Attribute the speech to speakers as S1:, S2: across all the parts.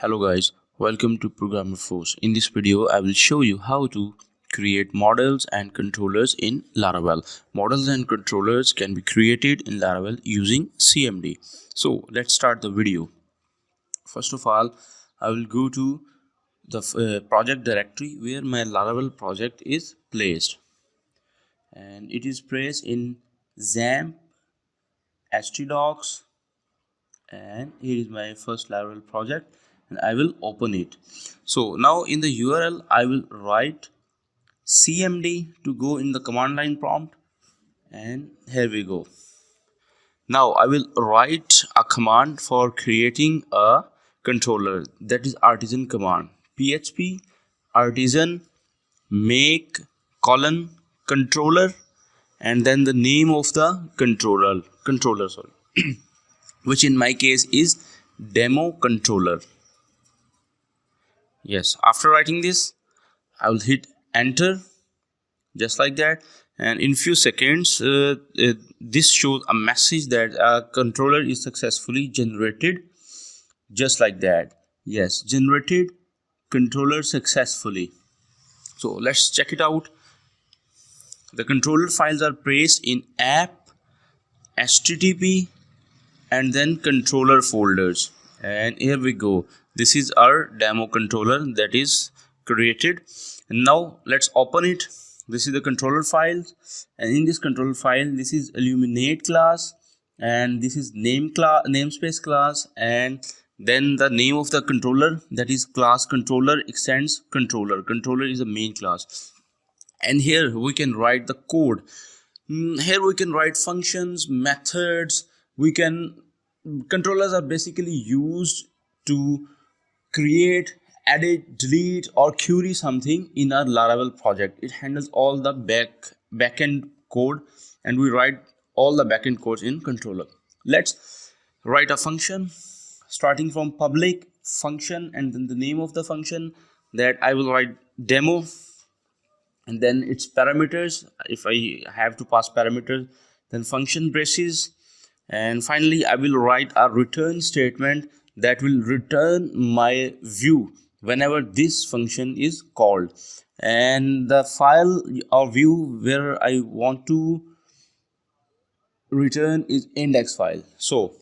S1: Hello guys, welcome to Programmer Force. In this video, I will show you how to create models and controllers in Laravel. Models and controllers can be created in Laravel using CMD. So let's start the video. First of all, I will go to the project directory where my Laravel project is placed. And it is placed in XAMPP, htdocs, and here is my first Laravel project, and I will open it. So now in the URL I will write cmd to go in the command line prompt, and here we go. Now I will write a command for creating a controller, that is artisan command. php artisan make controller, and then the name of the controller which in my case is demo controller. Yes, after writing this I will hit enter just like that, and in few seconds this shows a message that a controller is successfully generated, just like that. Yes, generated controller successfully. So let's check it out. The controller files are placed in app, http, and then controller folders, and here we go. This is our demo controller that is created, and now let's open it. This is the controller file, and in this controller file this is illuminate class, and this is namespace class, and then the name of the controller, that is class controller extends controller is the main class. And here we can write the code. Here we can write functions, methods. Controllers are basically used to create, edit, delete, or query something in our Laravel project. It handles all the backend code, and we write all the backend codes in controller. Let's write a function starting from public function, and then the name of the function, that I will write demo, and then its parameters. If I have to pass parameters, then function braces, and finally I will write a return statement that will return my view whenever this function is called, and the file or view where I want to return is index file. So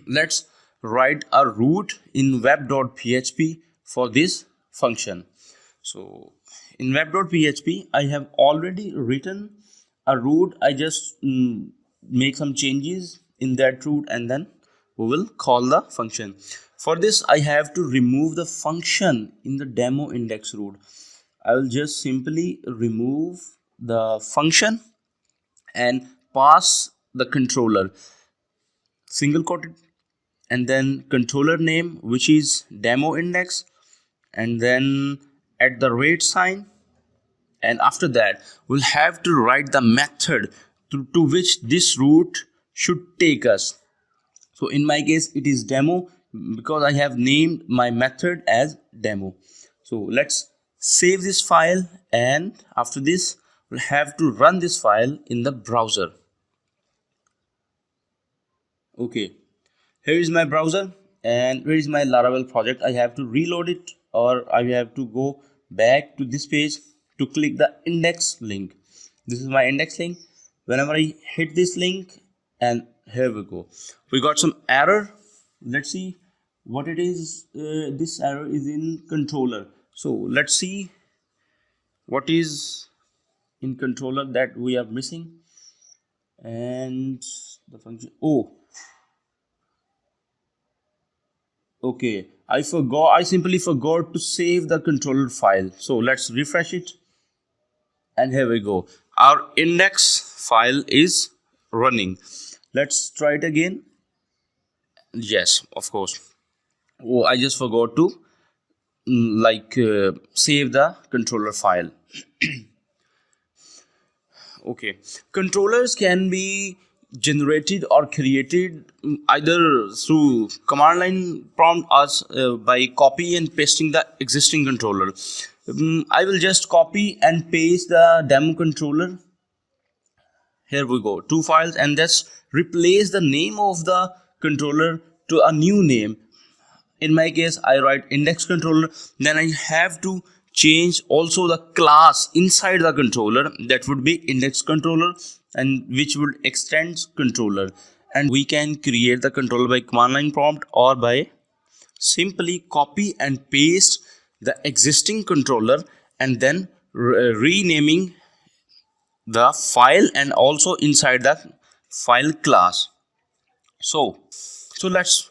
S1: let's write a root in web.php for this function. So in web.php I have already written a root. I just make some changes in that root, and then we will call the function. For this I have to remove the function in the demo index root. I will just simply remove the function and pass the controller single quoted, and then controller name, which is demo index, and then at the rate sign, and after that we'll have to write the method to which this root should take us. So in my case it is demo, because I have named my method as demo. So let's save this file, and after this we'll have to run this file in the browser. Okay, here is my browser, and here is my Laravel project. I have to reload it, or I have to go back to this page to click the index link. This is my index link. Whenever I hit this link, and here we go, we got some error. Let's see what it is. This error is in controller. So let's see what is in controller that we are missing, and the function. Oh, okay, I simply forgot to save the controller file. So let's refresh it, and here we go. Our index file is running. Let's try it again. Yes, of course. Oh, I just forgot to save the controller file. Okay, controllers can be generated or created either through command line prompt or by copy and pasting the existing controller. I will just copy and paste the demo controller. Here we go, 2 files, and just replace the name of the controller to a new name. In my case, I write index controller, then I have to change also the class inside the controller, that would be index controller, and which would extend controller. And we can create the controller by command line prompt, or by simply copy and paste the existing controller and then renaming the file and also inside the file class. So let's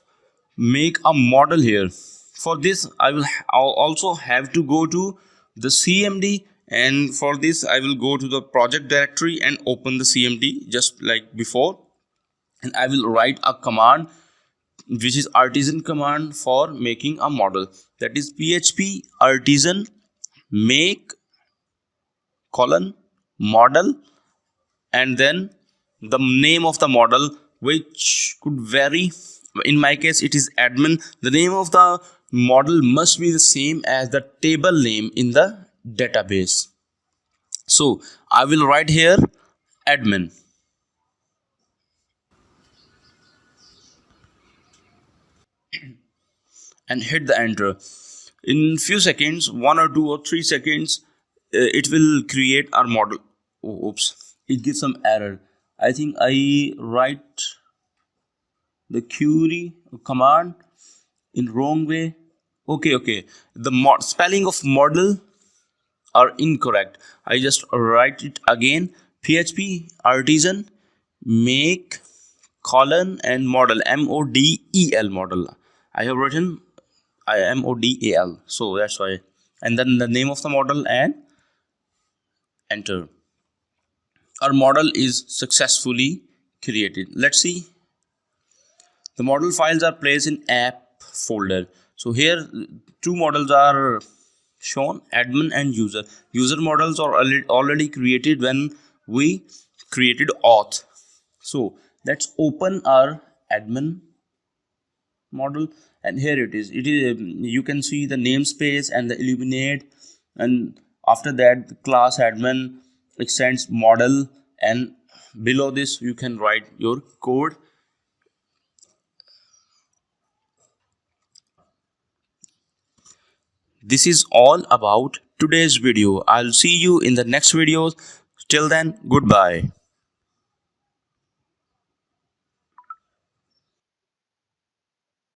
S1: make a model here. For this I'll also have to go to the cmd, and for this I will go to the project directory and open the cmd just like before, and I will write a command which is artisan command for making a model, that is php artisan make colon model, and then the name of the model, which could vary. In my case it is admin. The name of the model must be the same as the table name in the database. So I will write here admin and hit the enter. In few seconds, 1 or 2 or 3 seconds, it will create our model. Oh, oops, it gives some error. I think I write the query command in wrong way. Okay, the spelling of model are incorrect. I just write it again. php artisan make colon and model, model model. I have written modal, so that's why. And then the name of the model and enter. Our model is successfully created. Let's see. The model files are placed in app folder. So here two models are shown, admin and user. User models are already created when we created auth. So let's open our admin model, and here it is. You can see the namespace and the illuminate, and after that the class admin extends model, and below this you can write your code. This is all about today's video. I'll see you in the next videos. Till then, goodbye.